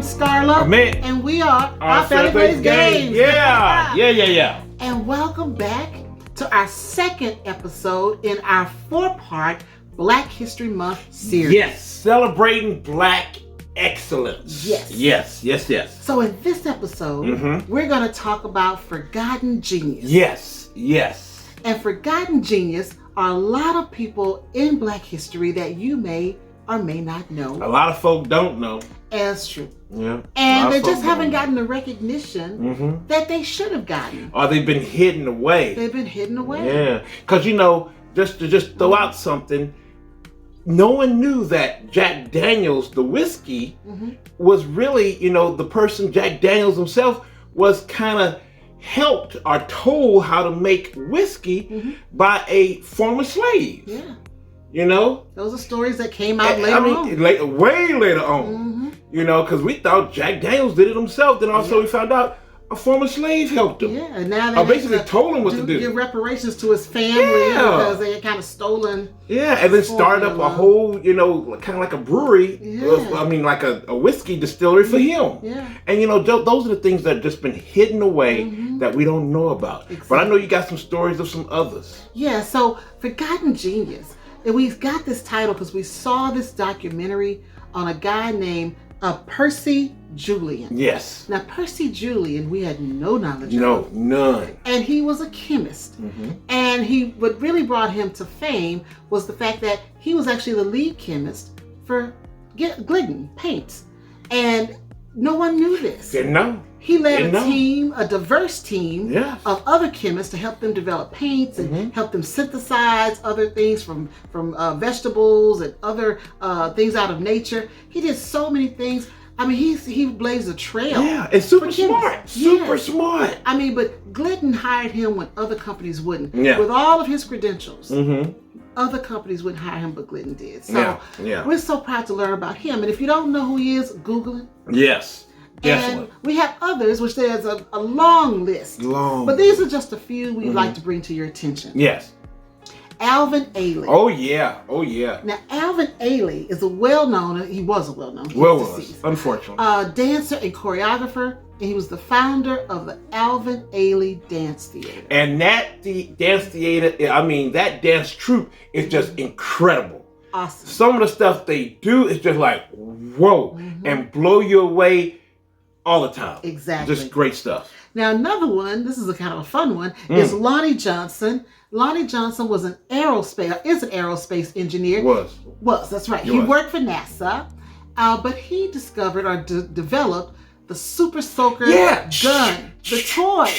Starla, Mik, and we are our Family Plays Games. Yeah. And welcome back to our second episode in our 4-part Black History Month series. Yes, celebrating Black excellence. Yes. So in this episode, we're going to talk about Forgotten Genius. Yes. And Forgotten Genius are a lot of people in Black history that you may or may not know. A lot of folk don't know. That's true. Yeah. And they just haven't gotten the recognition that they should have gotten. Or they've been hidden away. Yeah. Because, just to throw out something, no one knew that Jack Daniels, the whiskey, was really, the person, Jack Daniels himself, was kind of helped or told how to make whiskey by a former slave. Yeah. Those are stories that came out later on. Way later on. Because we thought Jack Daniels did it himself. Then also we found out a former slave helped him. Yeah, and now they basically told him what to do. Give reparations to his family because they had kind of stolen. Yeah, and then started up a whole, kind of like a brewery. Like a whiskey distillery for him. Yeah. And those are the things that have just been hidden away that we don't know about. Exactly. But I know you got some stories of some others. Yeah, so Forgotten Genius. And we got this title because we saw this documentary on a guy named Percy Julian. Yes. Now, Percy Julian, we had no knowledge of. No, none. And he was a chemist. And what really brought him to fame was the fact that he was actually the lead chemist for Glidden paints. And no one knew this. Didn't know. He led a diverse team of other chemists to help them develop paints and help them synthesize other things from vegetables and other things out of nature. He did so many things. I mean, he blazed a trail. Yeah, and super smart. Super smart. I mean, but Glidden hired him when other companies wouldn't. Yeah. With all of his credentials, other companies wouldn't hire him, but Glidden did. So we're so proud to learn about him. And if you don't know who he is, Google him. Yes. Definitely. And we have others, which there's a long list. But these are just a few we'd like to bring to your attention. Yes. Alvin Ailey. Oh yeah. Now, Alvin Ailey is he was a well-known. Unfortunately. Dancer and choreographer, and he was the founder of the Alvin Ailey Dance Theater. And that dance theater, that dance troupe is just incredible. Awesome. Some of the stuff they do is just like, whoa, and blow you away all the time. Exactly. Just great stuff. Now, another one, this is a kind of a fun one, is Lonnie Johnson. Lonnie Johnson is an aerospace engineer. Was, that's right. He worked for NASA, but he discovered or developed the Super Soaker gun, the toy.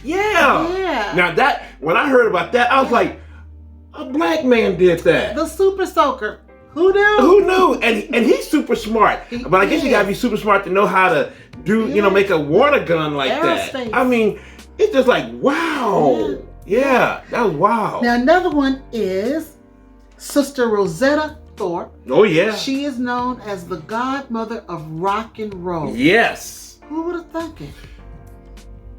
Yeah. Now when I heard about that, I was like, a black man did that. The Super Soaker. Who knew? Who knew? And he's super smart. But I guess you gotta be super smart to know how to do, make a water gun like that. I mean, it's just like, wow. Yeah, that was wow. Now, another one is Sister Rosetta Thorpe. Oh, yeah. She is known as the godmother of rock and roll. Yes. Who would have thunk it?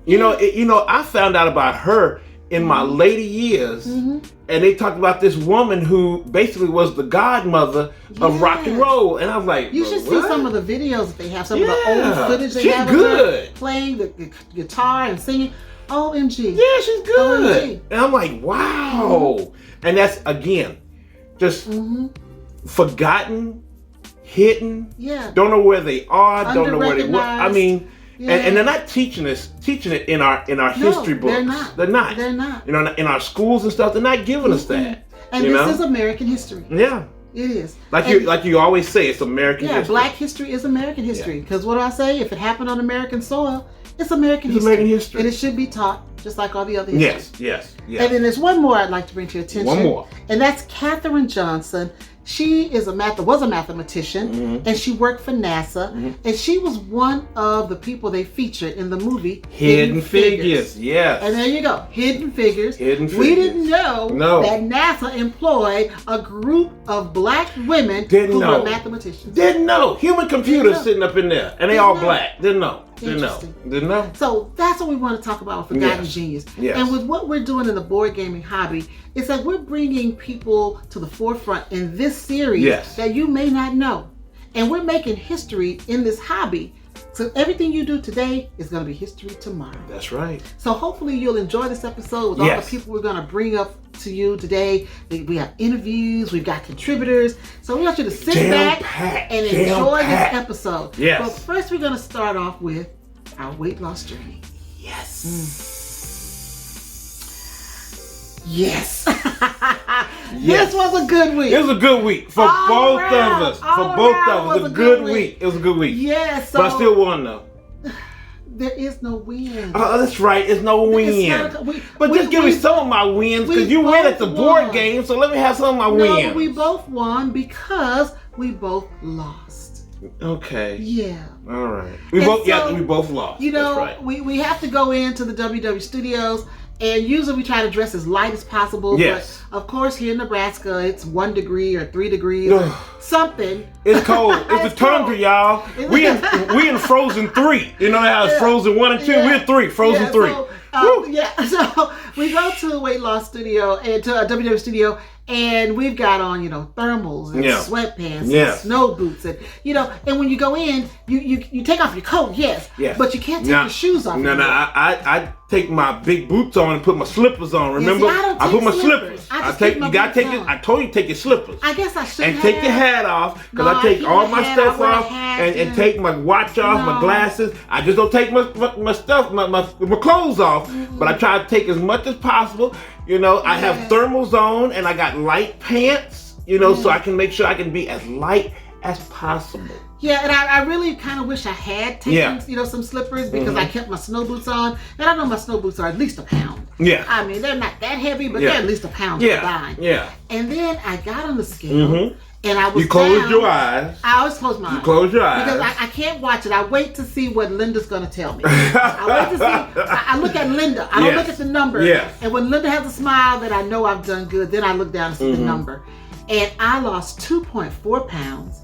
I found out about her in my later years, and they talked about this woman who basically was the godmother of rock and roll, and I was like, you should see some of the videos that they have, some of the old footage they have of her playing the guitar and singing. OMG. Yeah, she's good. OMG. And I'm like, wow. And that's, again, just forgotten, hidden, don't know where they are, don't know where they were. I mean, and they're not teaching it in our history books. They're not. In our schools and stuff, they're not giving us that. And this is American history. Yeah. It is. Like you always say, it's American history. Black history is American history. Because what do I say? If it happened on American soil, it's American history. American history. And it should be taught just like all the other history. Yes. And then there's one more I'd like to bring to your attention. One more. And that's Katherine Johnson. She is was a mathematician, and she worked for NASA, and she was one of the people they featured in the movie Hidden Figures. Yes. And there you go, Hidden Figures. We didn't know that NASA employed a group of black women who were mathematicians. Didn't know. Human computers sitting up in there, and they all black. Didn't know. Didn't know. So that's what we want to talk about with Forgotten Genius. And with what we're doing in the board gaming hobby, is that we're bringing people to the forefront in this series that you may not know. And we're making history in this hobby. So everything you do today is going to be history tomorrow. That's right. So hopefully you'll enjoy this episode with all the people we're going to bring up to you today. We have interviews, we've got contributors. So we want you to sit back and enjoy this episode. Yes. But first we're going to start off with our weight loss journey. Yes. Yes. This was a good week. It was a good week for both of us. For both of us. It was a good week. It was a good week. Yes. But I still won though. There is no win. Oh, that's right. There's no win. But just give me some of my wins because you win at the board game. So let me have some of my wins. No, we both won because we both lost. Okay. Yeah. All right. We both lost. You know, that's right. we have to go into the WW studios. And usually we try to dress as light as possible. Yes. But of course, here in Nebraska, it's 1 degree or 3 degrees or something. It's cold. It's the tundra, y'all. We in Frozen 3. You know how it's Frozen 1 and 2? We're 3. Frozen 3. So we go to a weight loss studio and to a WW studio, and we've got on, thermals and sweatpants and snow boots, and and when you go in, you take off your coat, but you can't take your shoes off. No, I take my big boots on and put my slippers on. Remember, I put my slippers. I told you to take your slippers. I guess I should. And take your hat off because I take all my stuff off and take my watch off, my glasses. I just don't take my stuff, my clothes off, but I try to take as much as possible. I have thermals on and I got light pants, so I can make sure I can be as light as possible. Yeah, and I really kind of wish I had taken, some slippers because I kept my snow boots on. And I know my snow boots are at least a pound. Yeah. I mean, they're not that heavy, but they're at least a pound combined. Yeah. And then I got on the scale. And I was You closed your eyes. I always close my eyes. You close your eyes. Because I can't watch it. I wait to see what Linda's going to tell me. I wait to see. I look at Linda. I don't look at the number. Yes. And when Linda has a smile that I know I've done good, then I look down and see the number. And I lost 2.4 pounds.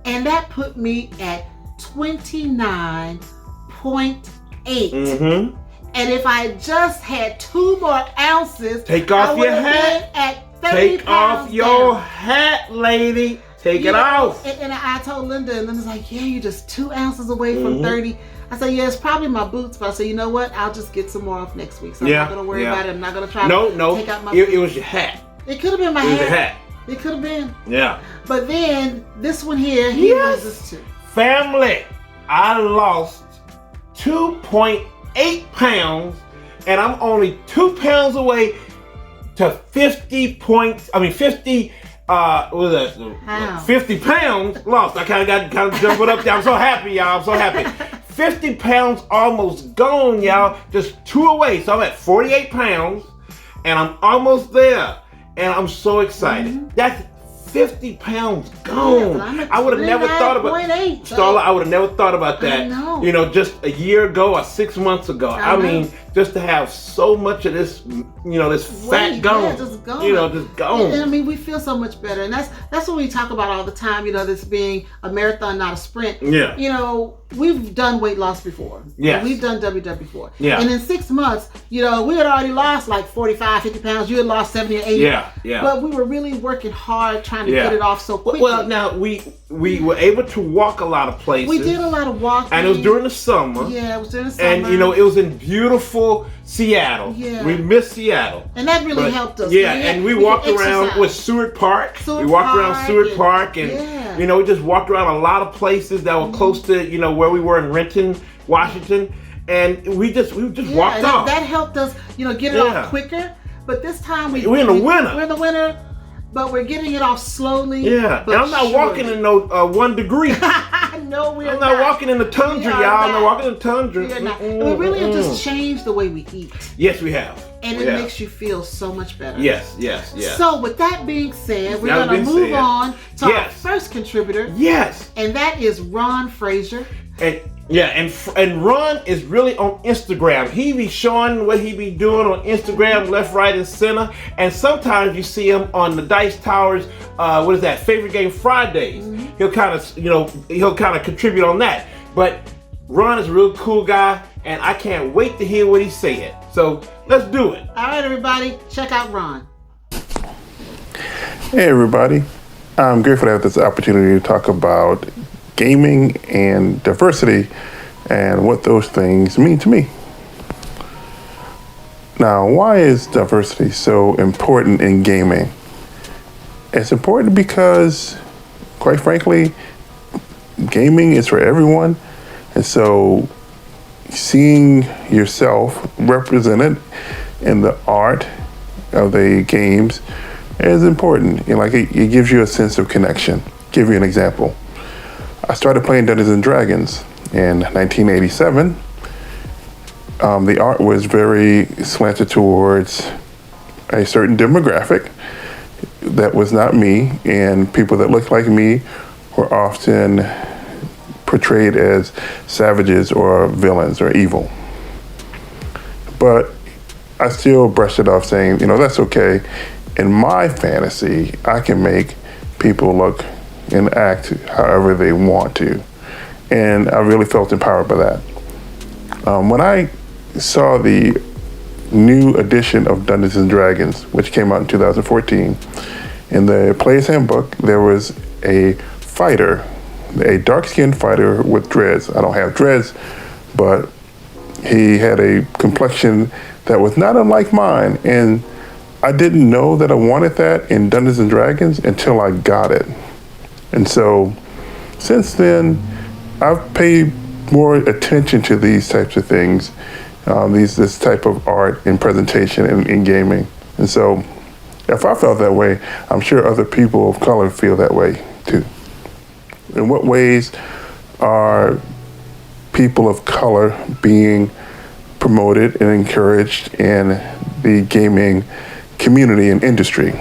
And that put me at 29.8. And if I just had 2 more ounces, take off your hat. At Take off your hat, lady. Take it off. And I told Linda, and Linda's like, yeah, you're just 2 ounces away from 30. I said, yeah, it's probably my boots. But I said, you know what? I'll just get some more off next week. So I'm not going to worry about it. I'm not going to try to take out my boots. It was your hat. It could have been my hat. It was your hat. It could have been. Yeah. But then, this one here, he loses too. Family, I lost 2.8 pounds, and I'm only 2 pounds away to 50 pounds lost. I kind of jumped up there. I'm so happy, y'all. I'm so happy. 50 pounds almost gone, y'all. Just 2 away. So I'm at 48 pounds, and I'm almost there. And I'm so excited. That's 50 pounds gone. Yeah, I would have never thought about Starla. I would have never thought about that. Just a year ago or 6 months ago. I mean, just to have so much of this, this fat gone. Just gone. Just gone. And I mean, we feel so much better, and that's what we talk about all the time. This being a marathon, not a sprint. Yeah. We've done weight loss before. Yeah. We've done WW before. Yeah. And in 6 months, we had already lost like 45, 50 pounds. You had lost 70 or 80. Yeah. Yeah. But we were really working hard trying to get it off so quickly. Well, now we were able to walk a lot of places. We did a lot of walking. And it was during the summer. Yeah, it was during the summer. And it was in beautiful Seattle. Yeah. We missed Seattle. And that really helped us. Yeah, and we walked around with Seward Park. We walked around Seward Park and we just walked around a lot of places that were close to, where we were in Renton, Washington. And we just walked off. That helped us, get it off quicker. But this time we're in the winter. We're in the winter, but we're getting it off slowly. Yeah, and I'm not walking in no 1 degree. No, we're I'm not walking in the tundra, y'all. I'm not walking in the tundra. We are not. And we really have just changed the way we eat. Yes, we have. And it makes you feel so much better. Yes. So with that being said, we're going to move on to our first contributor. Yes. And that is Ron Frazier. And Ron is really on Instagram. He be showing what he be doing on Instagram, left, right, and center. And sometimes you see him on the Dice Towers. What is that? Favorite Game Fridays. He'll kind of contribute on that. But Ron is a real cool guy, and I can't wait to hear what he's saying. So let's do it. All right, everybody, check out Ron. Hey, everybody. I'm grateful to have this opportunity to talk about gaming and diversity and what those things mean to me. Now, why is diversity so important in gaming? It's important because, quite frankly, gaming is for everyone. And so seeing yourself represented in the art of the games is important. It gives you a sense of connection. Give you an example. I started playing Dungeons and Dragons in 1987. The art was very slanted towards a certain demographic that was not me, and people that looked like me were often portrayed as savages or villains or evil. But I still brushed it off saying, that's okay. In my fantasy, I can make people look and act however they want to. And I really felt empowered by that. When I saw the new edition of Dungeons and Dragons, which came out in 2014, in the Player's Handbook, there was a fighter, a dark-skinned fighter with dreads. I don't have dreads, but he had a complexion that was not unlike mine. And I didn't know that I wanted that in Dungeons and Dragons until I got it. And so since then, I've paid more attention to these types of things, this type of art and presentation in gaming. And so if I felt that way, I'm sure other people of color feel that way too. In what ways are people of color being promoted and encouraged in the gaming community and industry?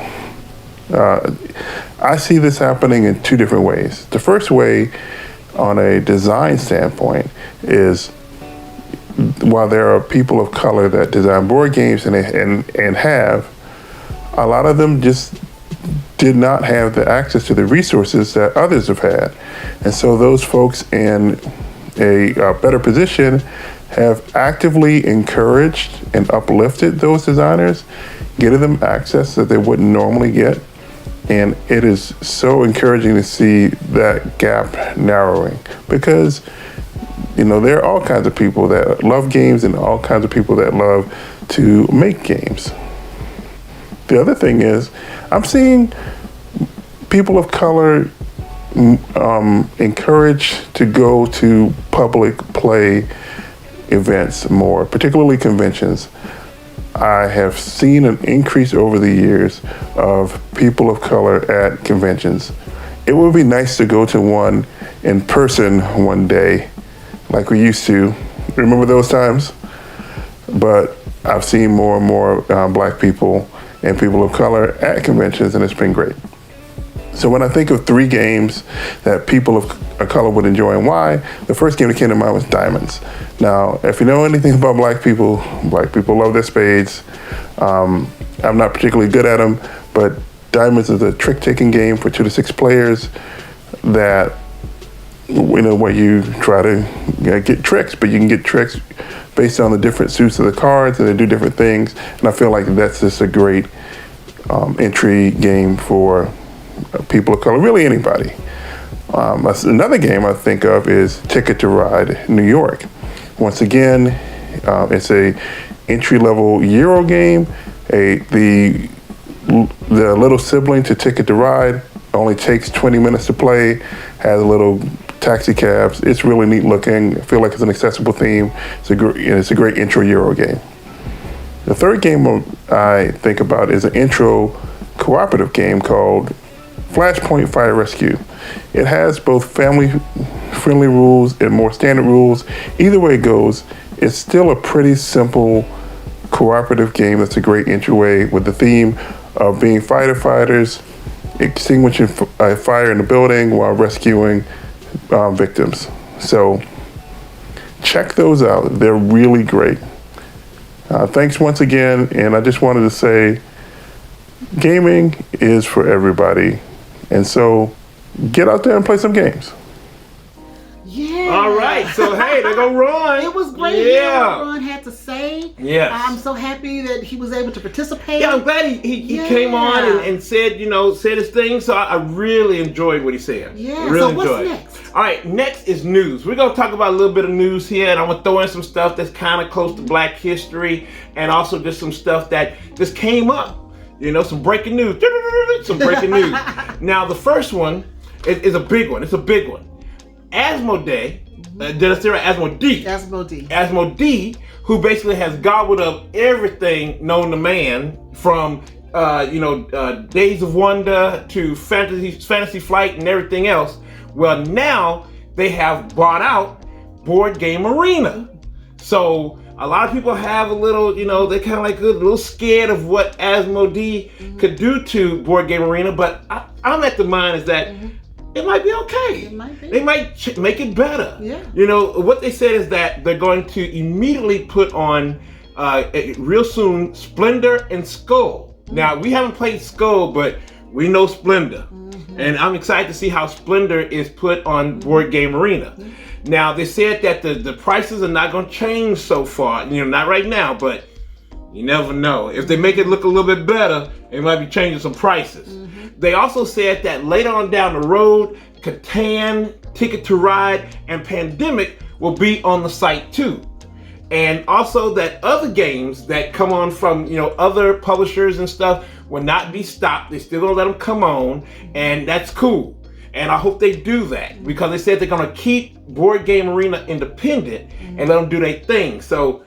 I see this happening in two different ways. The first way, on a design standpoint, is while there are people of color that design board games and have, a lot of them just did not have the access to the resources that others have had. And so those folks in a better position have actively encouraged and uplifted those designers, getting them access that they wouldn't normally get. And it is so encouraging to see that gap narrowing, because there are all kinds of people that love games and all kinds of people that love to make games. The other thing is, I'm seeing people of color encouraged to go to public play events more, particularly conventions. I have seen an increase over the years of people of color at conventions. It would be nice to go to one in person one day, like we used to. Remember those times? But I've seen more and more Black people and people of color at conventions, and it's been great. So when I think of three games that people of color would enjoy and why, the first game that came to mind was Diamonds. Now, if you know anything about Black people love their spades. I'm not particularly good at them, but Diamonds is a trick-taking game for 2 to 6 players that, where you try to get tricks, but you can get tricks based on the different suits of the cards, and they do different things. And I feel like that's just a great entry game for people of color, really anybody. Another game I think of is Ticket to Ride New York. Once again, it's a entry-level Euro game. The little sibling to Ticket to Ride only takes 20 minutes to play, has little taxi cabs. It's really neat looking. I feel like it's an accessible theme. It's a great intro Euro game. The third game I think about is an intro cooperative game called Flashpoint Fire Rescue. It has both family-friendly rules and more standard rules. Either way it goes, it's still a pretty simple cooperative game that's a great entryway with the theme of being firefighters, extinguishing a fire in the building while rescuing victims. So check those out. They're really great. Thanks once again, and I just wanted to say gaming is for everybody. And so get out there and play some games. Yeah. All right. So, hey, there go Ron. It was great hearing what Ron had to say. Yes. I'm so happy that he was able to participate. Yeah, I'm glad he came on and said, said his thing. So I really enjoyed what he said. Yeah. Really so what's next? All right, next is news. We're going to talk about a little bit of news here, and I'm going to throw in some stuff that's kind of close to Black history, and also just some stuff that just came up. Some breaking news. Some breaking news. Now, the first one is a big one. It's a big one. Asmodee, did I say right? Asmodee, who basically has gobbled up everything known to man from, Days of Wonder to Fantasy Flight and everything else. Well, now they have bought out Board Game Arena. So a lot of people have a little, they're kind of like a little scared of what Asmodee could do to Board Game Arena. But I'm at the mind is that it might be okay. It might be. They might make it better. Yeah. What they said is that they're going to immediately put on, real soon, Splendor and Skull. Now, we haven't played Skull, but we know Splendor. And I'm excited to see how Splendor is put on Board Game Arena. Now, they said that the prices are not going to change so far. Not right now, but you never know. If they make it look a little bit better, they might be changing some prices. They also said that later on down the road, Catan, Ticket to Ride, and Pandemic will be on the site too. And also that other games that come on from, other publishers and stuff will not be stopped. They're still gonna let them come on, and that's cool. And I hope they do that because they said they're gonna keep Board Game Arena independent and let them do their thing. So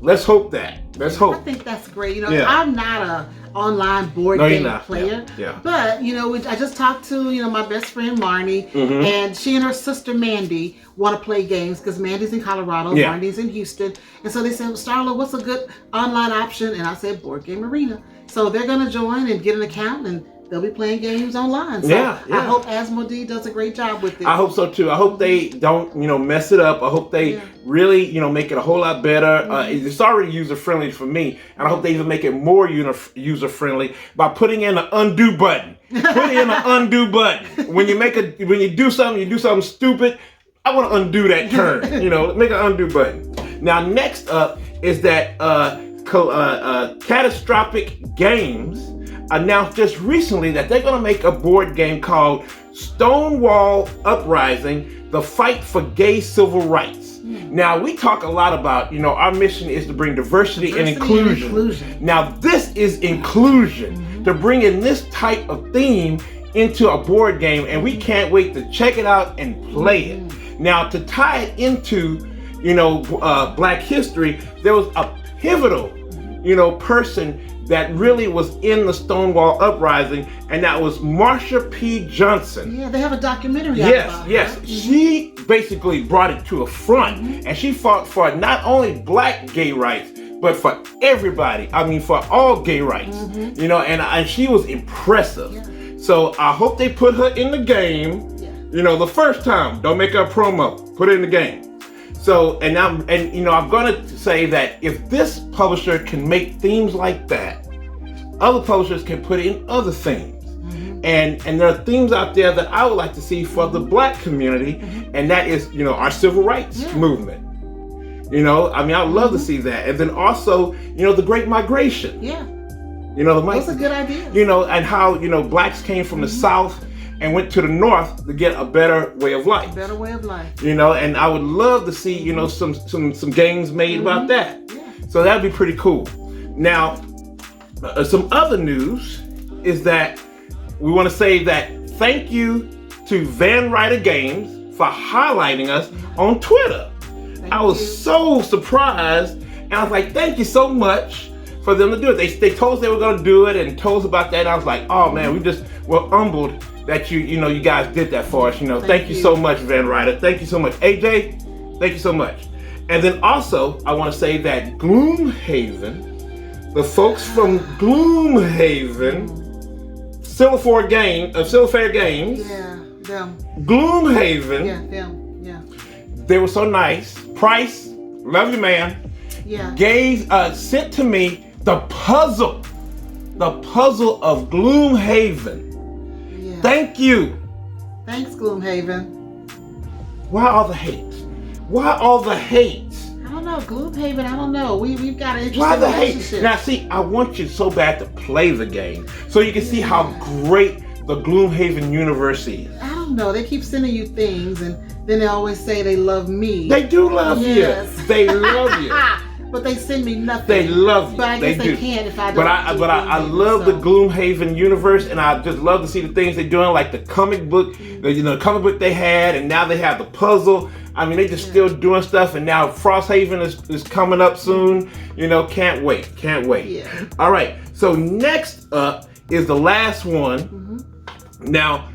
let's hope that. Let's hope. I think that's great. I'm not a online board game player, but I just talked to my best friend Marnie, and she and her sister Mandy want to play games because Mandy's in Colorado, Marnie's in Houston, and so they said, Starla, what's a good online option? And I said Board Game Arena. So they're gonna join and get an account, and they'll be playing games online. So I hope Asmodee does a great job with it. I hope so too. I hope they don't, mess it up. I hope they really, make it a whole lot better. It's already user friendly for me, and I hope they even make it more user friendly by putting in an undo button. Put in an undo button when you do something stupid. I want to undo that turn. Make an undo button. Now, next up is that Catastrophic Games announced just recently that they're going to make a board game called Stonewall Uprising, The Fight for Gay Civil Rights. Now, we talk a lot about, our mission is to bring diversity and inclusion. Now, this is inclusion, to bring in this type of theme into a board game, and we can't wait to check it out and play it. Now, to tie it into, Black history, there was a pivotal, person that really was in the Stonewall Uprising, and that was Marsha P. Johnson. Yeah, they have a documentary out about it. Yes. She basically brought it to a front, and she fought for not only Black gay rights, but for everybody. I mean, for all gay rights. And she was impressive. Yeah. So I hope they put her in the game. Yeah. The first time, don't make her a promo. Put her in the game. So, I'm gonna say that if this publisher can make themes like that, other publishers can put in other themes. And there are themes out there that I would like to see for the Black community, and that is, our civil rights movement. I'd love to see that. And then also, the Great Migration. Yeah. That's a good idea. And how, Blacks came from the South and went to the North to get a better way of life. And I would love to see, some games made about that. Yeah. So that'd be pretty cool. Now, some other news is that we want to say that thank you to Van Ryder Games for highlighting us on Twitter. I was so surprised, and I was like, thank you so much for them to do it. They told us they were going to do it and told us about that, and I was like, oh man, we're humbled that you guys did that for us. Thank you so much, Van Ryder. Thank you so much. AJ, thank you so much. And then also, I want to say that Gloomhaven, the folks from Gloomhaven, Silverfair Games. Yeah, them. Gloomhaven. Yeah, them. Yeah. They were so nice. Price, love you, man. Yeah. Sent to me the puzzle of Gloomhaven. Yeah. Thank you. Thanks, Gloomhaven. Why all the hate? Why all the hate? I don't know, Gloomhaven, I don't know. We've got an interesting Why the relationship. hate? Now see, I want you so bad to play the game so you can see how great the Gloomhaven universe is. I don't know. They keep sending you things, and then they always say they love me. They do love you. They love you. But they send me nothing. They love you. But I guess they can't if I don't. But I love the Gloomhaven universe, and I just love to see the things they're doing, like the comic book, the comic book they had, and now they have the puzzle. I mean, they just still doing stuff, and now Frosthaven is coming up soon. Can't wait. Yeah. All right. So next up is the last one. Now,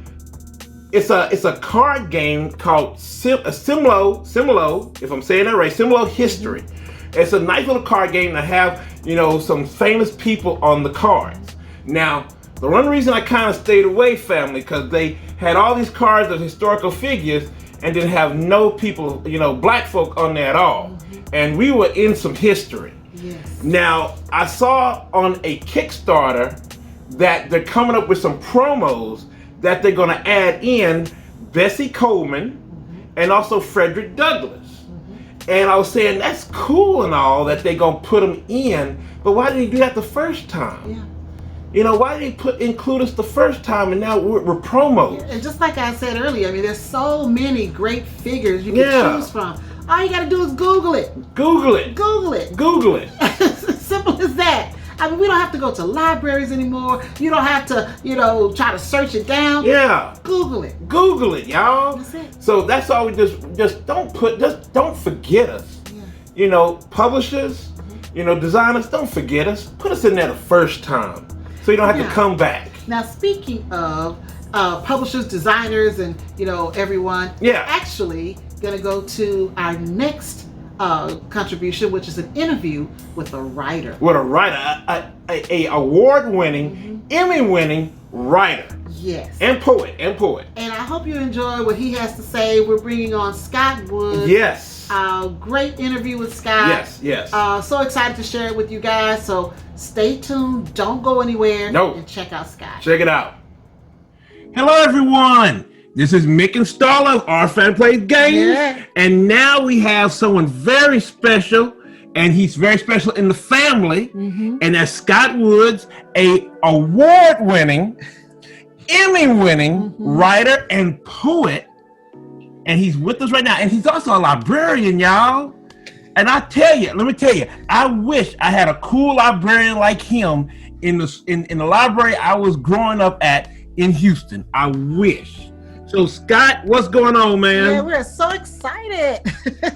it's a card game called Simlo, if I'm saying that right, Simlo History. It's a nice little card game that have, some famous people on the cards. Now, the one reason I kind of stayed away, family, because they had all these cards of historical figures and didn't have no people, black folk on there at all. And we were in some history. Yes. Now, I saw on a Kickstarter that they're coming up with some promos that they're going to add in Bessie Coleman and also Frederick Douglass. And I was saying, that's cool and all that they're going to put them in, but why didn't he do that the first time? Yeah. Why did he include us the first time and now we're promos? And just like I said earlier, I mean, there's so many great figures you can choose from. All you got to do is Google it. Google it. Google it. Google it. Simple as that. I mean, we don't have to go to libraries anymore. You don't have to, try to search it down. Yeah. Google it. Google it, y'all. That's it. So that's all we just don't forget us. Yeah. Publishers, designers, don't forget us. Put us in there the first time so you don't have to come back. Now, speaking of publishers, designers, and, everyone, actually going to go to our next contribution, which is an interview with a writer. A award-winning, Emmy-winning writer. Yes. And poet. And I hope you enjoy what he has to say. We're bringing on Scott Woods. Yes. Great interview with Scott. Yes. So excited to share it with you guys. So stay tuned. Don't go anywhere. No. And check out Scott. Check it out. Hello, everyone. This is Mik and Starla of Our Fan Plays Games. Yeah. And now we have someone very special, and he's very special in the family. And that's Scott Woods, a award-winning, Emmy-winning writer and poet. And he's with us right now. And he's also a librarian, y'all. And let me tell you, I wish I had a cool librarian like him in the library I was growing up at in Houston. I wish. So Scott, what's going on, man? Yeah, we're so excited.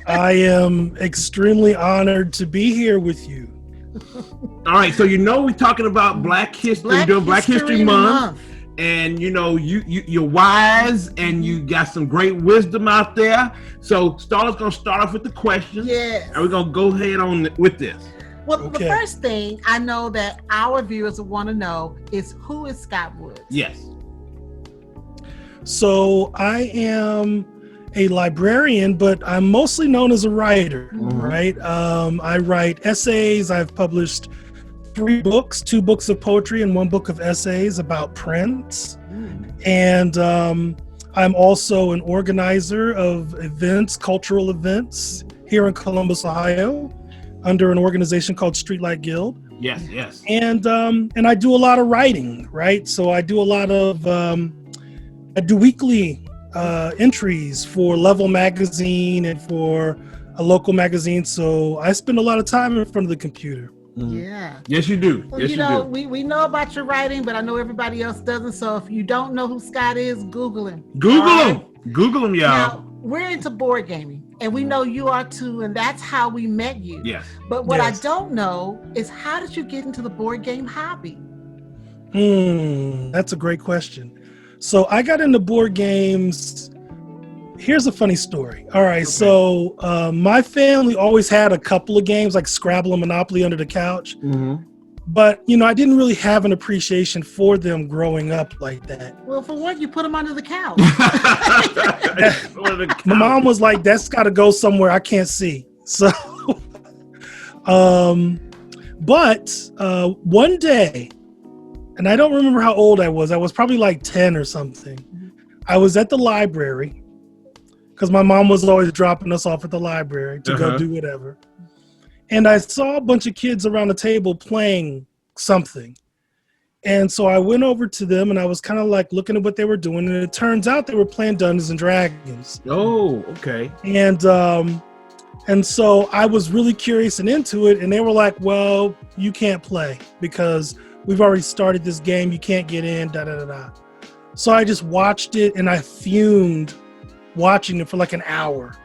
I am extremely honored to be here with you. All right, so we're talking about Black History, doing Black History Month. And you're wise and you got some great wisdom out there. So Starla's gonna start off with the questions. Yes. And we're gonna go ahead on with this. Well, the first thing I know that our viewers want to know is, who is Scott Woods? Yes. So I am a librarian, but I'm mostly known as a writer, right? I write essays. I've published 3 books, 2 books of poetry and 1 book of essays about Prince. And I'm also an organizer of events, cultural events here in Columbus, Ohio, under an organization called Streetlight Guild. Yes. And I do a lot of writing, right? So I do a lot of I do weekly entries for Level Magazine and for a local magazine. So I spend a lot of time in front of the computer. Yeah. Yes, you do. Well, yes, you do. We know about your writing, but I know everybody else doesn't. So if you don't know who Scott is, Google him. Google him, y'all. Now, we're into board gaming, and we know you are too, and that's how we met you. Yes. But what I don't know is, how did you get into the board game hobby? That's a great question. So I got into board games. Here's a funny story. All right. Okay. So my family always had a couple of games like Scrabble and Monopoly under the couch. But, I didn't really have an appreciation for them growing up like that. Well, for what? You put them under the couch. My mom was like, that's got to go somewhere I can't see. So, but one day, and I don't remember how old I was probably like 10 or something. I was at the library because my mom was always dropping us off at the library to go do whatever. And I saw a bunch of kids around the table playing something. And so I went over to them and I was kind of like looking at what they were doing. And it turns out they were playing Dungeons and Dragons. Oh, okay. And so I was really curious and into it. And they were like, well, you can't play because we've already started this game. You can't get in, da-da-da-da. So I just watched it and I fumed watching it for like an hour.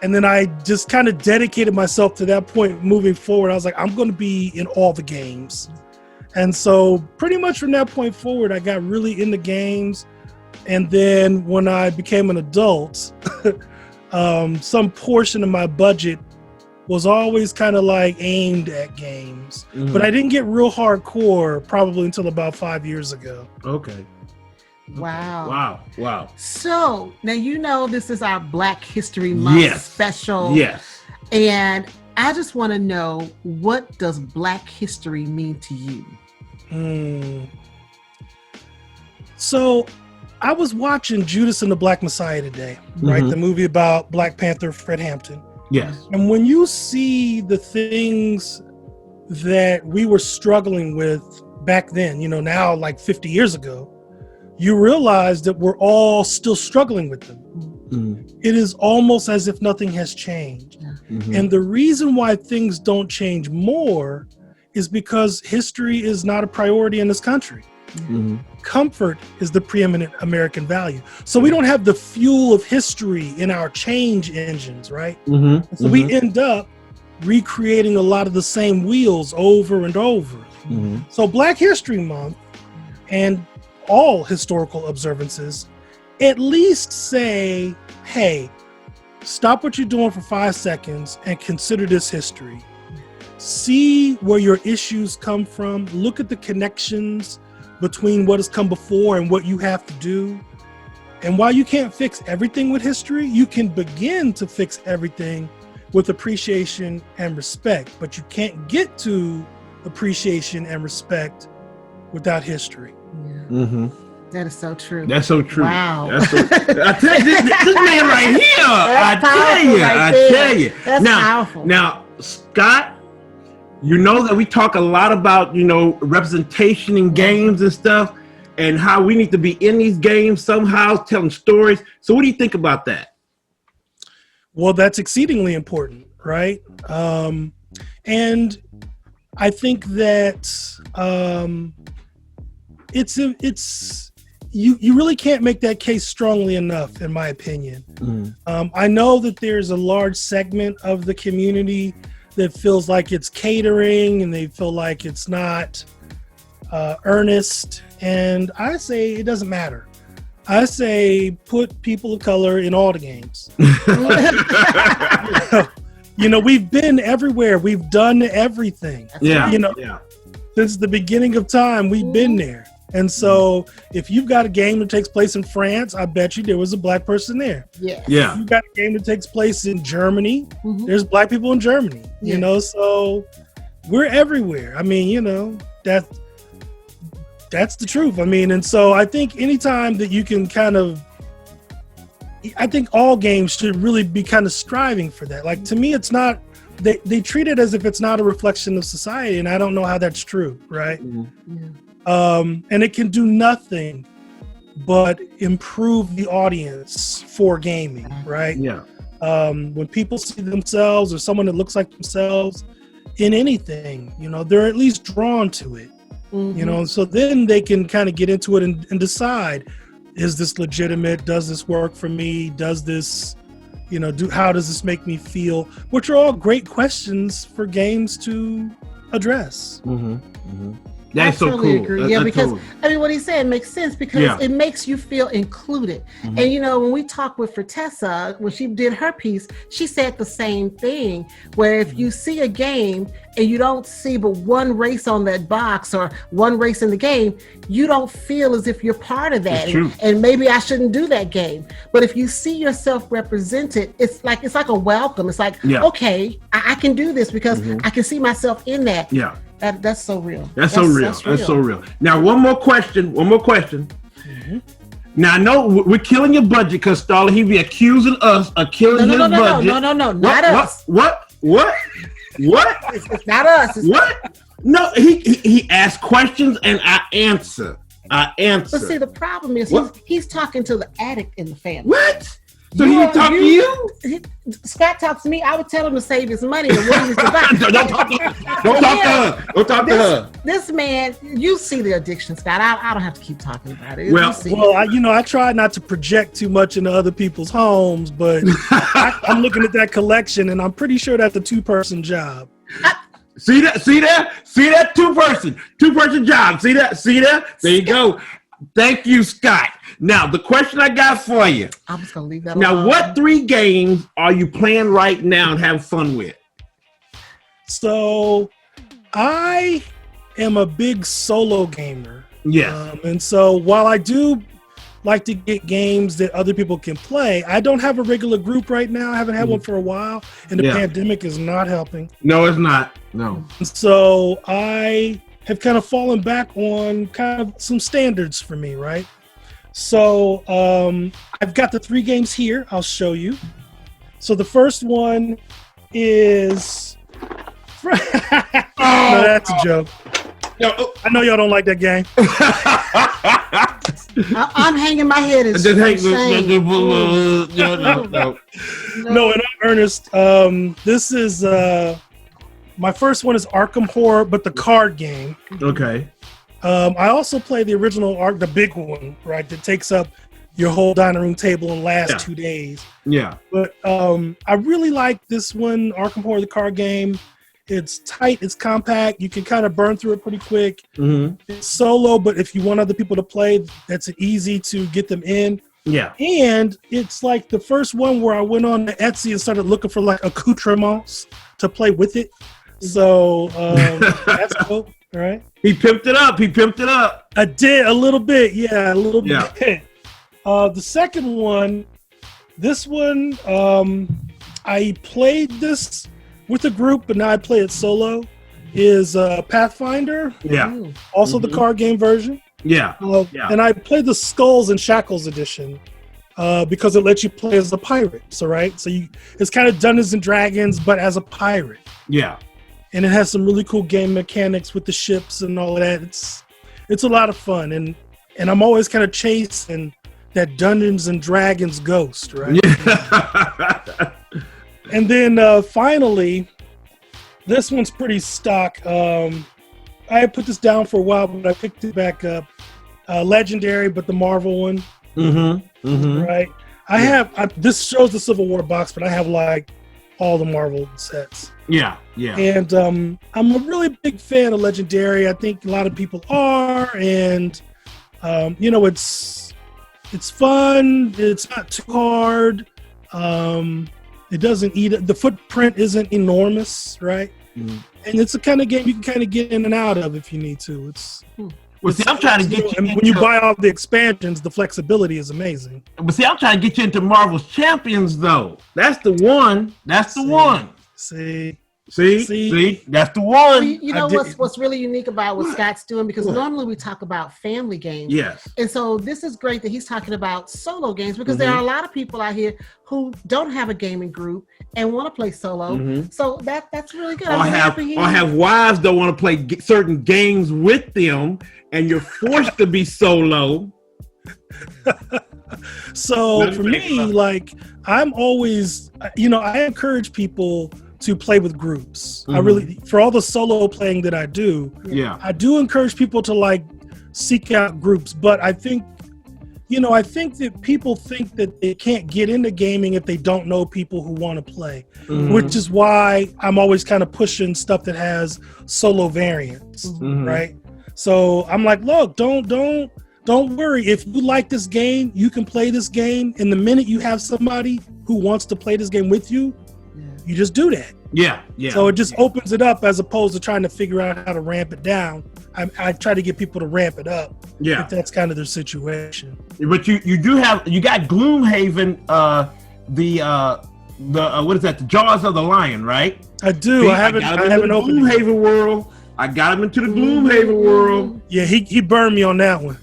And then I just kind of dedicated myself to that point moving forward. I was like, I'm going to be in all the games. And so pretty much from that point forward, I got really into games. And then when I became an adult, some portion of my budget was always kind of like aimed at games. But I didn't get real hardcore probably until about 5 years ago. Okay. Wow. Wow. So now this is our Black History Month special. Yes. And I just want to know, what does Black history mean to you? So I was watching Judas and the Black Messiah today, right? The movie about Black Panther Fred Hampton. Yes. And when you see the things that we were struggling with back then, now like 50 years ago, you realize that we're all still struggling with them. It is almost as if nothing has changed. And the reason why things don't change more is because history is not a priority in this country. Comfort is the preeminent American value. So we don't have the fuel of history in our change engines, right? So we end up recreating a lot of the same wheels over and over. So Black History Month and all historical observances at least say, hey, stop what you're doing for 5 seconds and consider this history. See where your issues come from. Look at the connections between what has come before and what you have to do. And while you can't fix everything with history, you can begin to fix everything with appreciation and respect. But you can't get to appreciation and respect without history. That is so true. That's so true. Wow. I tell you, this man right here. I tell you. That's powerful. Now, Scott, you know that we talk a lot about, representation in games and stuff, and how we need to be in these games somehow, telling stories. So what do you think about that? Well, that's exceedingly important, right? And I think that you really can't make that case strongly enough, in my opinion. I know that there's a large segment of the community that feels like it's catering and they feel like it's not earnest. And I say it doesn't matter. I say put people of color in all the games. We've been everywhere. We've done everything. Since the beginning of time, we've been there. And so if you've got a game that takes place in France, I bet you there was a Black person there. Yeah. If you've got a game that takes place in Germany, there's Black people in Germany, so we're everywhere. I mean, that's the truth. I mean, and so I think anytime that you can I think all games should really be kind of striving for that. Like, to me, it's not, they treat it as if it's not a reflection of society, and I don't know how that's true, right? And it can do nothing but improve the audience for gaming, right? When people see themselves or someone that looks like themselves in anything, they're at least drawn to it. So then they can kind of get into it and decide, is this legitimate? Does this work for me? Does this, how does this make me feel? Which are all great questions for games to address. That's so cool. Agree. Because what he said makes sense, because it makes you feel included. And when we talked with Fertessa, when she did her piece, she said the same thing, where if you see a game and you don't see but one race on that box or one race in the game, you don't feel as if you're part of that. And maybe I shouldn't do that game. But if you see yourself represented, it's like a welcome. It's like, okay, I can do this because I can see myself in that. That's so real. That's so real. Now, one more question. Now I know we're killing your budget because Starla, he be accusing us of killing his budget. No, not us. What? It's not us. What? No, he asks questions and I answer. But see, the problem is he's talking to the addict in the family. What? So he talk to you? Scott talks to me. I would tell him to save his money and what he was to buy. Don't talk to her. This man, you see the addiction, Scott. I don't have to keep talking about it. Well, I try not to project too much into other people's homes, but I'm looking at that collection, and I'm pretty sure that's a 2-person job. See that two-person job. See that? There you go. Thank you, Scott. Now, the question I got for you. I'm just going to leave that alone. Now, what 3 games are you playing right now and having fun with? So, I am a big solo gamer. Yes. And so, while I do like to get games that other people can play, I don't have a regular group right now. I haven't had one for a while, and the pandemic is not helping. No, it's not. No. So, I have kind of fallen back on kind of some standards for me, right? So I've got the 3 games here. I'll show you. So the first one is... No, that's a joke. I know y'all don't like that game. I'm hanging my head in shame. No, in all earnest, this is... my first one is Arkham Horror, but the card game. Okay. I also play the original the big one, right? That takes up your whole dining room table and lasts 2 days. Yeah. But I really like this one, Arkham Horror, the card game. It's tight, it's compact. You can kind of burn through it pretty quick. Mm-hmm. It's solo, but if you want other people to play, that's easy to get them in. Yeah. And it's like the first one where I went on to Etsy and started looking for like accoutrements to play with it. So that's cool. All right. He pimped it up. I did a little bit. Yeah, a little bit. The second one, this one, I played this with a group, but now I play it solo, is Pathfinder. Yeah. Also the card game version. Yeah. And I played the Skulls and Shackles edition because it lets you play as a pirate. So, right? So it's kind of Dungeons and Dragons, but as a pirate. Yeah. And it has some really cool game mechanics with the ships and all of that. It's a lot of fun, and I'm always kind of chasing that Dungeons and Dragons ghost, right? Yeah. And then finally, this one's pretty stock. I had put this down for a while, but I picked it back up. Legendary, but the Marvel one. Mm-hmm. Mm-hmm. Right. This shows the Civil War box, but I have like all the Marvel sets. Yeah, yeah. And I'm a really big fan of Legendary. I think a lot of people are, and it's fun. It's not too hard. It doesn't eat it. The footprint isn't enormous, right? Mm-hmm. And it's the kind of game you can kind of get in and out of if you need to. I'm trying to get you. When you buy all the expansions, the flexibility is amazing. But see, I'm trying to get you into Marvel's Champions, though. That's the one. See, that's the one. You know what's really unique about what Scott's doing, because normally we talk about family games. Yes. And so this is great that he's talking about solo games, because there are a lot of people out here who don't have a gaming group and want to play solo. Mm-hmm. So that's really good. Or have wives don't want to play certain games with them, and you're forced to be solo. So for me, like, I'm always, I encourage people to play with groups. Mm-hmm. I really, for all the solo playing that I do, I do encourage people to like seek out groups. But I think that people think that they can't get into gaming if they don't know people who want to play, which is why I'm always kind of pushing stuff that has solo variants, right? So I'm like, look, don't worry. If you like this game, you can play this game. And the minute you have somebody who wants to play this game with you, you just do that. Yeah. So it just opens it up, as opposed to trying to figure out how to ramp it down. I try to get people to ramp it up. Yeah. If that's kind of their situation. But you got Gloomhaven, what is that? The Jaws of the Lion, right? I do. See, I haven't opened Gloomhaven world. I got him into the Gloomhaven world. Yeah, he burned me on that one.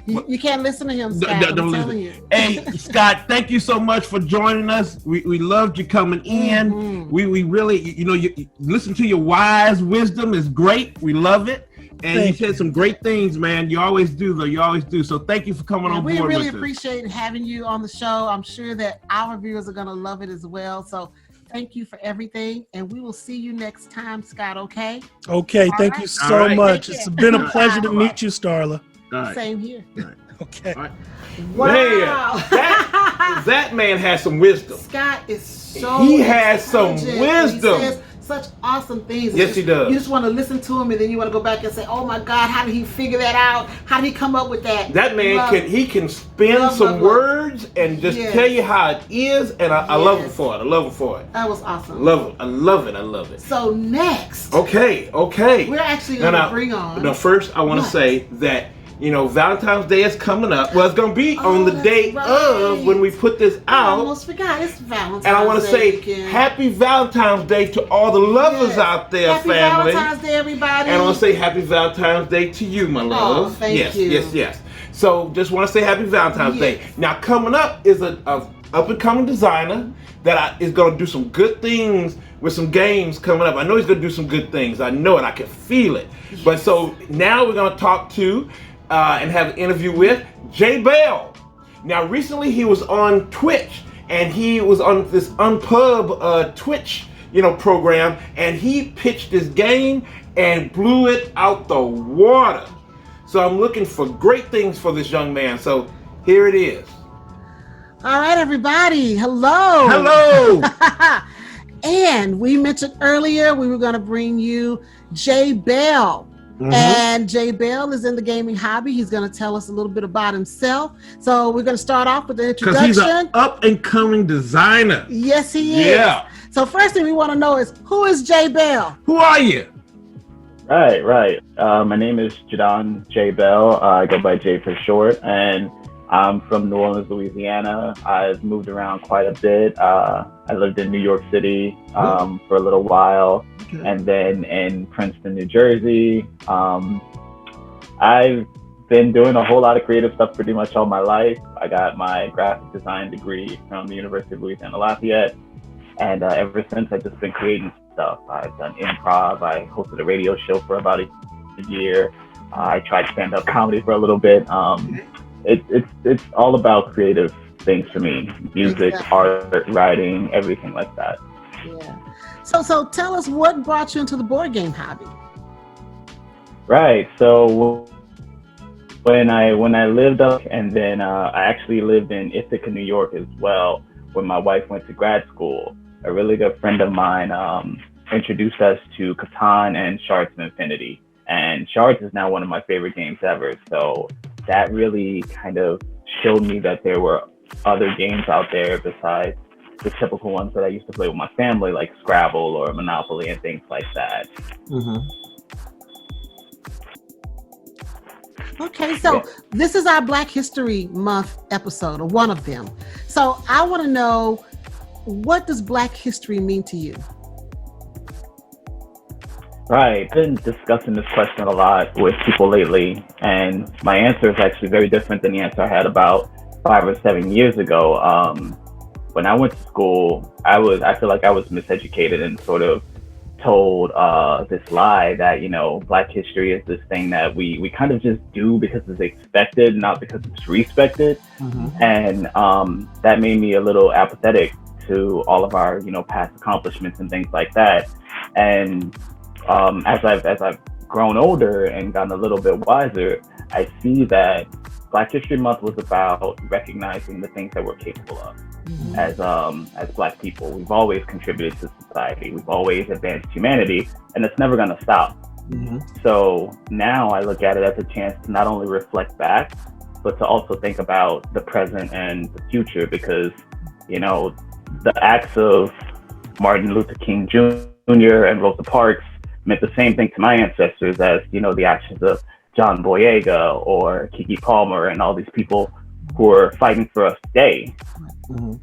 You can't listen to him, Scott. I'm telling you. Hey, Scott, thank you so much for joining us. We loved you coming in. Mm-hmm. We really, you listen to your wise wisdom is great. We love it. And you said some great things, man. You always do, though. You always do. So thank you for coming on board. We really appreciate having you on the show. I'm sure that our viewers are going to love it as well. So thank you for everything. And we will see you next time, Scott, okay? Okay. Thank you so much. It's been a pleasure to meet you, Starla. Right. Same here. Right. Okay. Right. Wow. Man, that man has some wisdom. Scott is so He has some wisdom. He says such awesome things. Yes, he does. You just want to listen to him, and then you want to go back and say, "Oh my God, how did he figure that out? How did he come up with that?" That man can spin some words and just tell you how it is, and I love him for it. I love him for it. That was awesome. I love it. So next, okay, we're actually going to bring on. Now, first, I want to say that. Valentine's Day is coming up. Well, it's going to be on the day of when we put this out. I almost forgot. It's Valentine's Day. And I want to say happy Valentine's Day to all the lovers out there, happy family. Happy Valentine's Day, everybody. And I want to say happy Valentine's Day to you, my love. Oh, thank you. Yes. So just want to say happy Valentine's Day. Now, coming up is a up-and-coming designer that is going to do some good things with some games coming up. I know he's going to do some good things. I know it. I can feel it. Yes. But so now we're going to talk to and have an interview with Jay Bell. Now, recently he was on Twitch, and he was on this Unpub Twitch, program, and he pitched this game and blew it out the water. So I'm looking for great things for this young man. So here it is. All right, everybody. Hello. And we mentioned earlier we were going to bring you Jay Bell. Mm-hmm. And Jay Bell is in the gaming hobby. He's going to tell us a little bit about himself. So we're going to start off with the introduction. Because he's an up-and-coming designer. Yes, he is. Yeah. So first thing we want to know is, who is Jay Bell? Who are you? Right. My name is Jadon J. Bell. I go by Jay for short, and I'm from New Orleans, Louisiana. I've moved around quite a bit. I lived in New York City for a little while, and then in Princeton, New Jersey. I've been doing a whole lot of creative stuff pretty much all my life. I got my graphic design degree from the University of Louisiana Lafayette, and ever since I've just been creating stuff. I've done improv. I hosted a radio show for about a year. I tried stand-up comedy for a little bit. It's all about creative things for me: music, art, writing, everything like that. Yeah. So tell us, what brought you into the board game hobby? Right. So when I lived up, and then I actually lived in Ithaca, New York as well, when my wife went to grad school. A really good friend of mine introduced us to Catan and Shards of Infinity. And Shards is now one of my favorite games ever. So that really kind of showed me that there were other games out there besides the typical ones that I used to play with my family, like Scrabble or Monopoly and things like that. Mm-hmm. Okay, so this is our Black History Month episode, or one of them. So I want to know, what does Black history mean to you? Right. I've been discussing this question a lot with people lately, and my answer is actually very different than the answer I had about 5 or 7 years ago. When I went to school, I feel like I was miseducated and sort of told this lie that, Black history is this thing that we kind of just do because it's expected, not because it's respected. Mm-hmm. And that made me a little apathetic to all of our, past accomplishments and things like that. And as I've grown older and gotten a little bit wiser, I see that Black History Month was about recognizing the things that we're capable of. Mm-hmm. As Black people. We've always contributed to society. We've always advanced humanity, and it's never going to stop. Mm-hmm. So now I look at it as a chance to not only reflect back, but to also think about the present and the future, because, the acts of Martin Luther King Jr. and Rosa Parks meant the same thing to my ancestors as, the actions of John Boyega or Keke Palmer and all these people who are fighting for us today. Mm-hmm.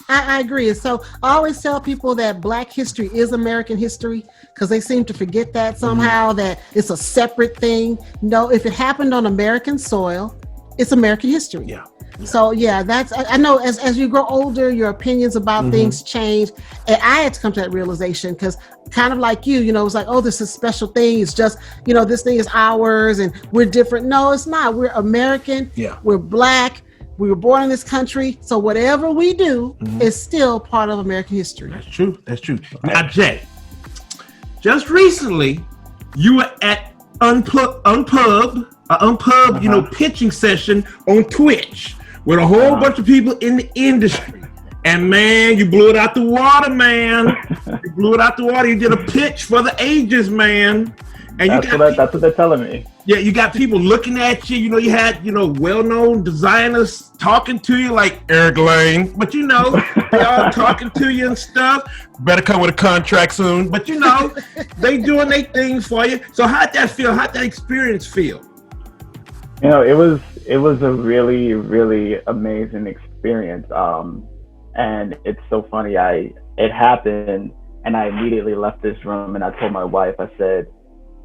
I agree. So I always tell people that Black history is American history because they seem to forget that somehow, that it's a separate thing. No, if it happened on American soil, it's American history. Yeah. So yeah, that's, I know as you grow older, your opinions about things change. And I had to come to that realization because kind of like you, it was like, oh, this is a special thing. It's just, this thing is ours and we're different. No, it's not. We're American. Yeah. We're Black. We were born in this country. So whatever we do is still part of American history. That's true. That's true. Now, Jay, just recently you were at Unpub, pitching session on Twitch with a whole bunch of people in the industry. And man, you blew it out the water, man. You blew it out the water. You did a pitch for the ages, man. And that's what they're telling me. Yeah, you got people looking at you. You had, well-known designers talking to you like Eric Lane. But, they all talking to you and stuff. Better come with a contract soon. But, they doing their things for you. So how'd that feel? How'd that experience feel? It was a really, really amazing experience. And it's so funny. It happened and I immediately left this room and I told my wife, I said,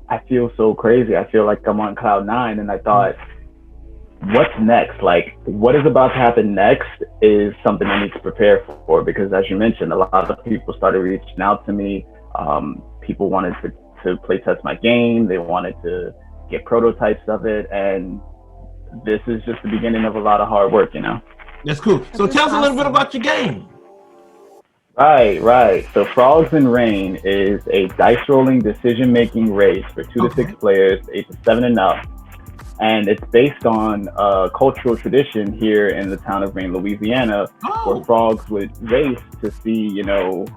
I feel so crazy. I feel like I'm on cloud 9. And I thought, what's next? Like, what is about to happen next is something I need to prepare for, because as you mentioned, a lot of people started reaching out to me. People wanted to play test my game. They wanted to get prototypes of it. And this is just the beginning of a lot of hard work, That's cool. So tell us a little bit about your game. Right. So Frogs in Rain is a dice rolling decision-making race for 2 to 6 players, ages 7 and up. And it's based on a cultural tradition here in the town of Rain, Louisiana, where frogs would race to see,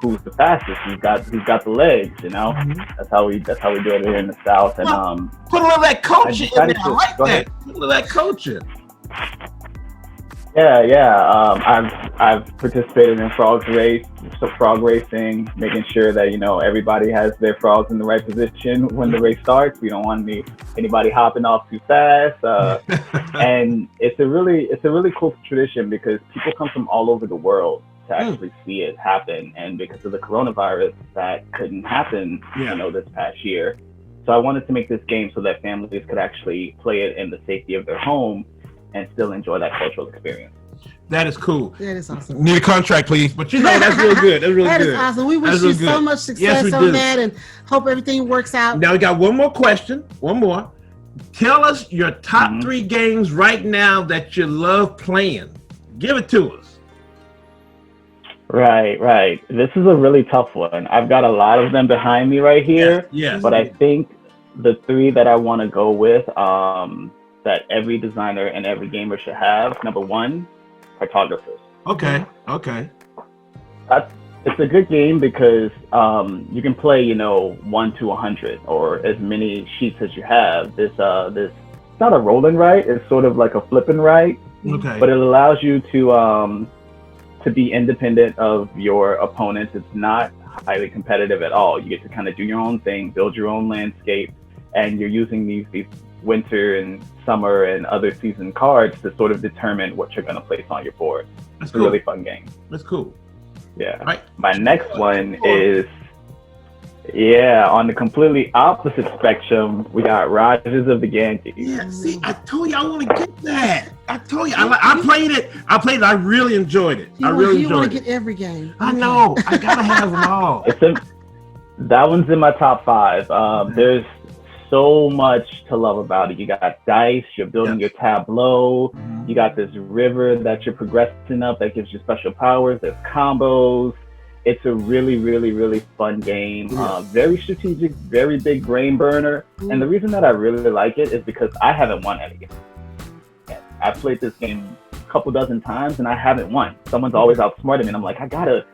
who's the fastest, who's got the legs, That's how we do it here in the South. And put a little of that culture in there. I like that. Put a little of that culture. Yeah. I've participated in frog racing, making sure that everybody has their frogs in the right position when the race starts. We don't want anybody hopping off too fast. And it's a really cool tradition because people come from all over the world to actually see it happen. And because of the coronavirus, that couldn't happen, this past year. So I wanted to make this game so that families could actually play it in the safety of their home and still enjoy that cultural experience. That is cool. That is awesome. Need a contract, please. But that's real good. That's really good. That is awesome. We wish you so much success on that and hope everything works out. Now we got one more question. One more. Tell us your top 3 games right now that you love playing. Give it to us. Right. This is a really tough one. I've got a lot of them behind me right here. Yes. But I think the 3 that I want to go with, that every designer and every gamer should have. Number 1, cartographers. Okay. It's a good game because you can play, 1 to 100 or as many sheets as you have. This it's not a roll and write. It's sort of like a flip and write. Okay. But it allows you to be independent of your opponents. It's not highly competitive at all. You get to kind of do your own thing, build your own landscape, and you're using these winter and summer and other season cards to sort of determine what you're going to place on your board. It's a really fun game. That's cool. Yeah. Right. My next one is, on the completely opposite spectrum, we got Rajas of the Ganges. Yeah, see, I told you I want to get that. I told you. I played it. I really enjoyed it. You want to get every game. I know. I got to have them all. That one's in my top 5. There's so much to love about it. You got dice, you're building your tableau, you got this river that you're progressing up that gives you special powers, there's combos. It's a really, really, really fun game. Very strategic, very big brain burner. And the reason that I really like it is because I haven't won any game. I've played this game a couple dozen times and I haven't won. Someone's always outsmarted me and I'm like, I gotta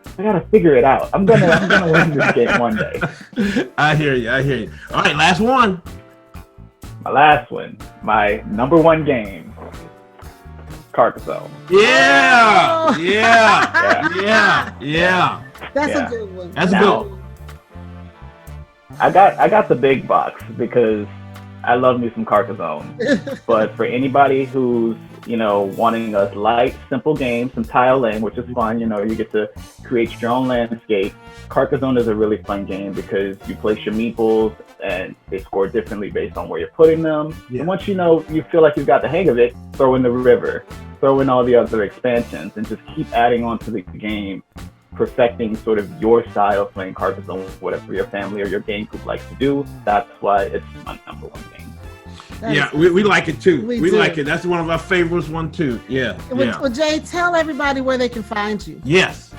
figure it out. I'm gonna win this game one day. I hear you. All right, last one. My last one, my number 1 game, Carcassonne. Yeah. That's a good one. That's a good one. I got the big box because I love me some Carcassonne. But for anybody who's, wanting a light, simple game, some tiling, which is fun, you get to create your own landscape. Carcassonne is a really fun game because you place your meeples and they score differently based on where you're putting them. Yeah. And once you feel like you've got the hang of it, throw in the river, throw in all the other expansions, and just keep adding on to the game, perfecting sort of your style of playing Carcassonne, whatever your family or your game group likes to do. That's why it's my number one game. Yeah, we like it too. We like it. That's one of our favorites one too. Yeah. Well, Jay, tell everybody where they can find you. Yes.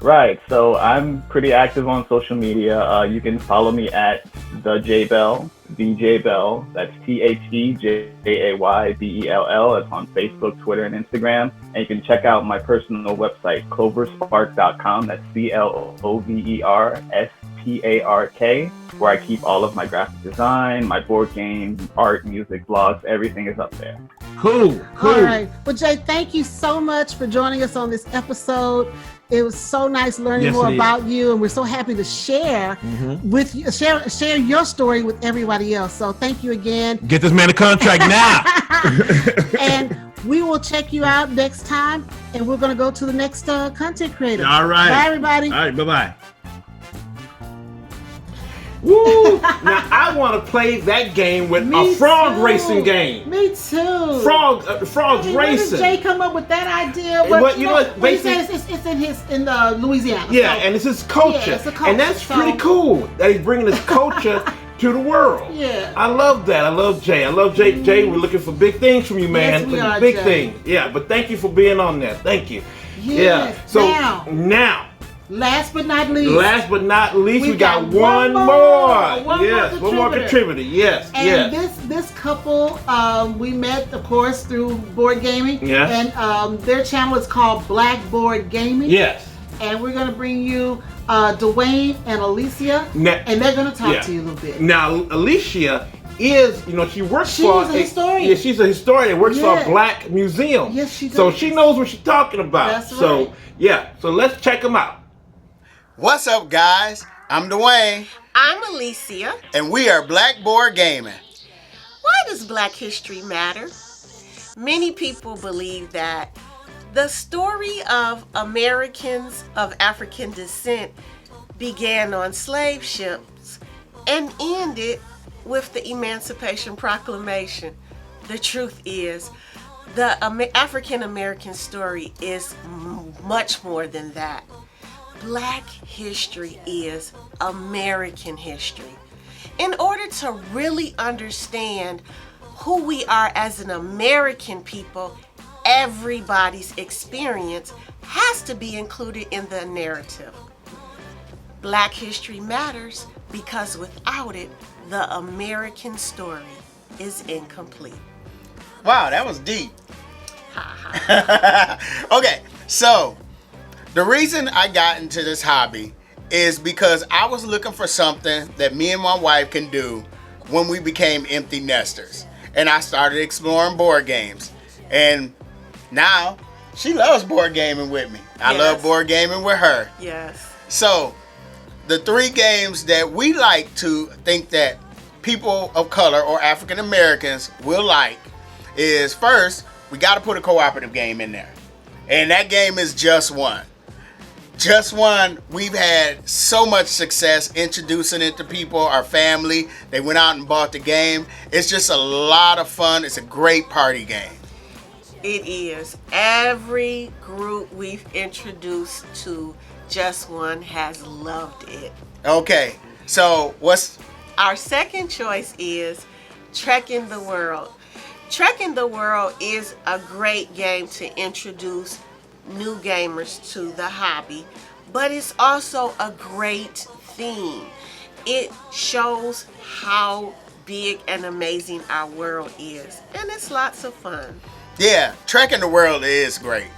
Right. So I'm pretty active on social media. You can follow me at the JBell, DJ Bell. That's TheJaybell. It's on Facebook, Twitter, and Instagram. And you can check out my personal website, cloverspark.com. That's CLOVERSPARK, where I keep all of my graphic design, my board game, art, music, blogs. Everything is up there. Cool. All right. Well, Jay, thank you so much for joining us on this episode. It was so nice learning more about you, and we're so happy to share with you, share your story with everybody else. So thank you again. Get this man a contract now. And we will check you out next time, and we're going to go to the next content creator. All right. Bye, everybody. All right. Bye-bye. Woo! Now I want to play that game with a frog racing game. Me too. Frogs racing. Where did Jay come up with that idea? But you know what? Basically, it's in Louisiana. Yeah, so, and it's his culture, it's a culture, and that's pretty cool that he's bringing his culture to the world. Yeah, I love that. I love Jay. Jay, we're looking for big things from you, man. Yes, we are, big Jay. things. Yeah, but thank you for being on there. Thank you. Yes. Yeah. So now. Last but not least, we got one more. One more contributor. Yes, and this couple we met, of course, through board gaming. Yes. And their channel is called BlackBoard Gaming. Yes. And we're going to bring you Dwayne and Alicia, and they're going to talk to you a little bit. Now, Alicia is, she works she's a historian. Yeah, she's a historian. Works for a black museum. Yes, she does. So she knows what she's talking about. That's right. So so let's check them out. What's up, guys? I'm Dwayne. I'm Alicia. And we are BlackBoard Gaming. Why does Black history matter? Many people believe that the story of Americans of African descent began on slave ships and ended with the Emancipation Proclamation. The truth is, the African American story is much more than that. Black history is American history. In order to really understand who we are as an American people, everybody's experience has to be included in the narrative. Black history matters because without it, the American story is incomplete. Wow, that was deep. Okay, so the reason I got into this hobby is because I was looking for something that me and my wife can do when we became empty nesters. And I started exploring board games. And now she loves board gaming with me. I love board gaming with her. Yes. So the three games that we like to think that people of color or African Americans will like is, first, we got to put a cooperative game in there. And that game is Just One. Just One, we've had so much success introducing it to people, our family. They went out and bought the game. It's just a lot of fun. It's a great party game. It is. Every group we've introduced to Just One has loved it. Okay, so what's... Our second choice is Trekking the World. Trekking the World is a great game to introduce new gamers to the hobby, but it's also a great theme. It shows how big and amazing our world is, and it's lots of fun. Yeah, Trekking the World is great.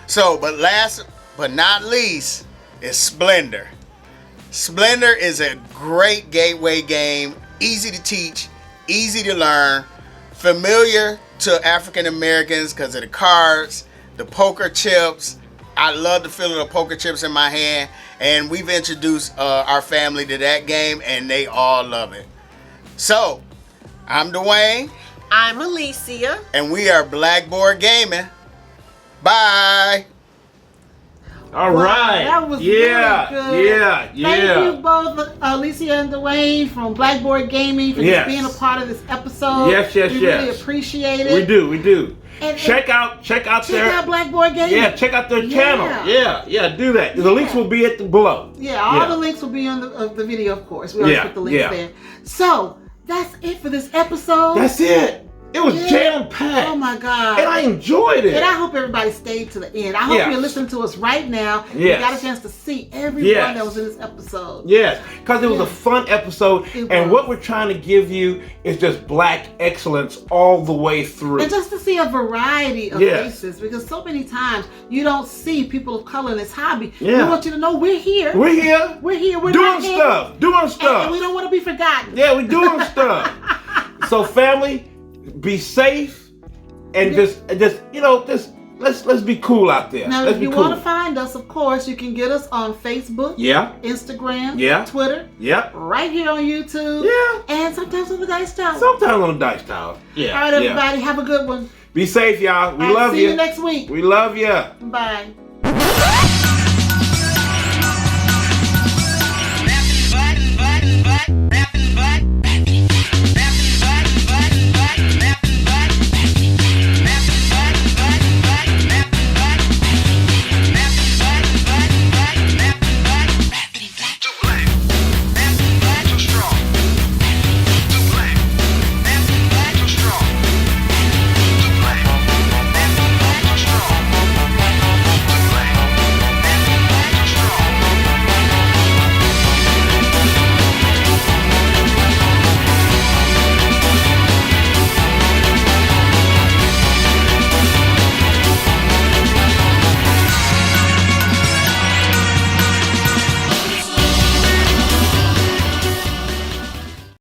So, but last but not least is Splendor. Splendor is a great gateway game, easy to teach, easy to learn, familiar to African Americans because of the cards, the poker chips. I love the feel of the poker chips in my hand, and we've introduced our family to that game, and they all love it. So I'm Dwayne. I'm Alicia. And we are BlackBoard Gaming. Bye. All right. That was really good. Yeah. Thank you both, Alicia and Dwayne from BlackBoard Gaming, for just being a part of this episode. Yes. We really appreciate it. We do. And check out BlackBoard Gaming. Yeah, check out their channel. Yeah, do that. The links will be below. Yeah, all the links will be on the video, of course. We always put the links there. So that's it for this episode. That's it. It was jam-packed. Oh my God. And I enjoyed it. And I hope everybody stayed to the end. I hope you're listening to us right now. You got a chance to see everyone that was in this episode. Yes, because it was a fun episode. And what we're trying to give you is just Black excellence all the way through. And just to see a variety of faces, because so many times you don't see people of color in this hobby. We want you to know we're here. We're here. We're doing stuff. And we don't want to be forgotten. Yeah, we're doing stuff. So family, be safe and just let's be cool out there. Now, if you want to find us, of course, you can get us on Facebook, Instagram, Twitter, right here on YouTube, and sometimes on the Dice Tower. Yeah. All right, everybody, have a good one. Be safe, y'all. We love you. See you next week. We love you. Bye.